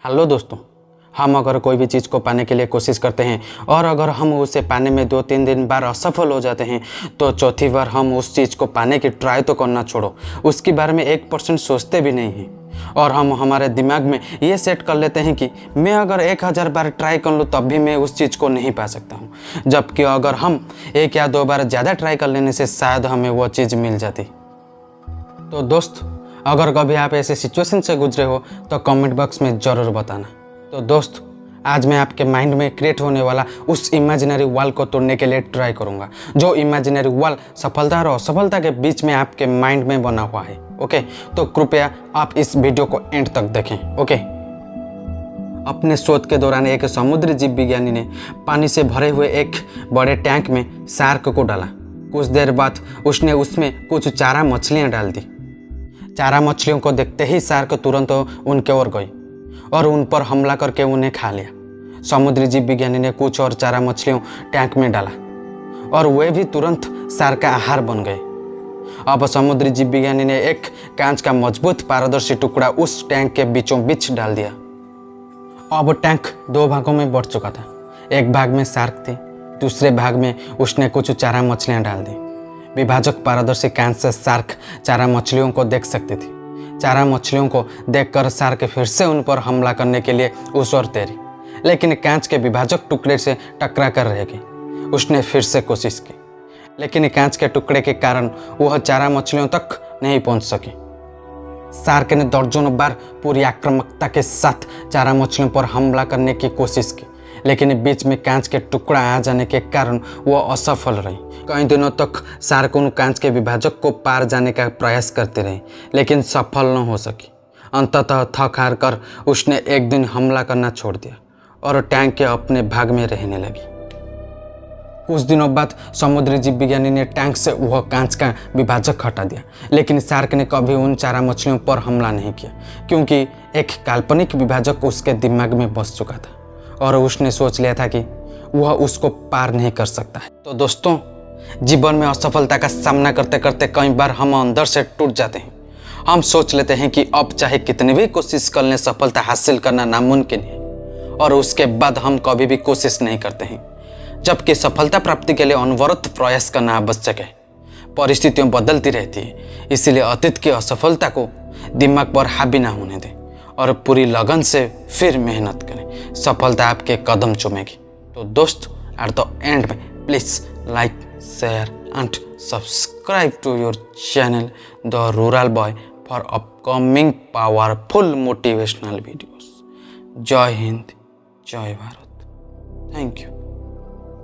Hello दोस्तों, हम अगर कोई भी चीज़ को पाने के लिए कोशिश करते हैं और अगर हम उसे पाने में 2-3 दिन बार असफल हो जाते हैं तो चौथी बार हम उस चीज़ को पाने की ट्राई तो करना छोड़ो, उसके बारे में 1% सोचते भी नहीं हैं। और हम हमारे दिमाग में ये सेट कर लेते हैं कि मैं अगर 1000 बार ट्राई कर लूँ तब भी मैं उस चीज़ को नहीं पा सकता हूँ, जबकि अगर हम 1 या 2 बार ज़्यादा ट्राई कर लेने से शायद हमें वो चीज़ मिल जाती। तो दोस्त, अगर कभी आप ऐसे सिचुएशन से गुजरे हो तो कमेंट बॉक्स में ज़रूर बताना। तो दोस्त, आज मैं आपके माइंड में क्रिएट होने वाला उस इमेजिनरी वॉल को तोड़ने के लिए ट्राई करूंगा, जो इमेजिनरी वॉल सफलता और असफलता के बीच में आपके माइंड में बना हुआ है। ओके, तो कृपया आप इस वीडियो को एंड तक देखें। ओके। अपने शोध के दौरान एक समुद्री जीव विज्ञानी ने पानी से भरे हुए एक बड़े टैंक में शार्क को डाला। कुछ देर बाद उसने उसमें कुछ चारा मछलियाँ डाल दी। चारा मछलियों को देखते ही शार्क तुरंत उनके ओर गई और उन पर हमला करके उन्हें खा लिया। समुद्री जीव विज्ञानी ने कुछ और चारा मछलियों टैंक में डाला और वे भी तुरंत शार्क का आहार बन गए। अब समुद्री जीव विज्ञानी ने एक कांच का मजबूत पारदर्शी टुकड़ा उस टैंक के बीचों बीच डाल दिया। अब टैंक 2 भागों में बढ़ चुका था। एक भाग में शार्क थी, दूसरे भाग में उसने कुछ चारा मछलियां डाल दी। विभाजक पारदर्शी कांच से शार्क चारा मछलियों को देख सकती थी। चारा मछलियों को देखकर शार्क फिर से उन पर हमला करने के लिए उस ओर तैरी, लेकिन कांच के विभाजक टुकड़े से टकरा कर रह गई। उसने फिर से कोशिश की, लेकिन कांच के टुकड़े के कारण वह चारा मछलियों तक नहीं पहुंच सकी। शार्क ने दर्जनों बार पूरी आक्रामकता के साथ चारा मछलियों पर हमला करने की कोशिश की, लेकिन बीच में कांच के टुकड़ा आ जाने के कारण वह असफल रही। कई दिनों तक शार्क उन कांच के विभाजक को पार जाने का प्रयास करती रही, लेकिन सफल न हो सकी। अंततः थक हार कर उसने एक दिन हमला करना छोड़ दिया और टैंक के अपने भाग में रहने लगी। कुछ दिनों बाद समुद्री जीव विज्ञानी ने टैंक से वह कांच का विभाजक हटा दिया, लेकिन शार्क ने कभी उन चारा मछलियों पर हमला नहीं किया, क्योंकि एक काल्पनिक विभाजक उसके दिमाग में बस चुका था और उसने सोच लिया था कि वह उसको पार नहीं कर सकता है। तो दोस्तों, जीवन में असफलता का सामना करते करते कई बार हम अंदर से टूट जाते हैं। हम सोच लेते हैं कि अब चाहे कितनी भी कोशिश कर लें, सफलता हासिल करना नामुमकिन है, और उसके बाद हम कभी भी कोशिश नहीं करते हैं, जबकि सफलता प्राप्ति के लिए अनवरत प्रयास करना आवश्यक है। परिस्थितियां बदलती रहती है, इसलिए अतीत की असफलता को दिमाग पर हावी ना होने दें और पूरी लगन से फिर मेहनत करें। सफलता आपके कदम चूमेगी। तो दोस्त, एट द एंड में please like, share and subscribe to your channel The Rural Boy for upcoming powerful motivational videos. Jai Hind, Jai Bharat. Thank you.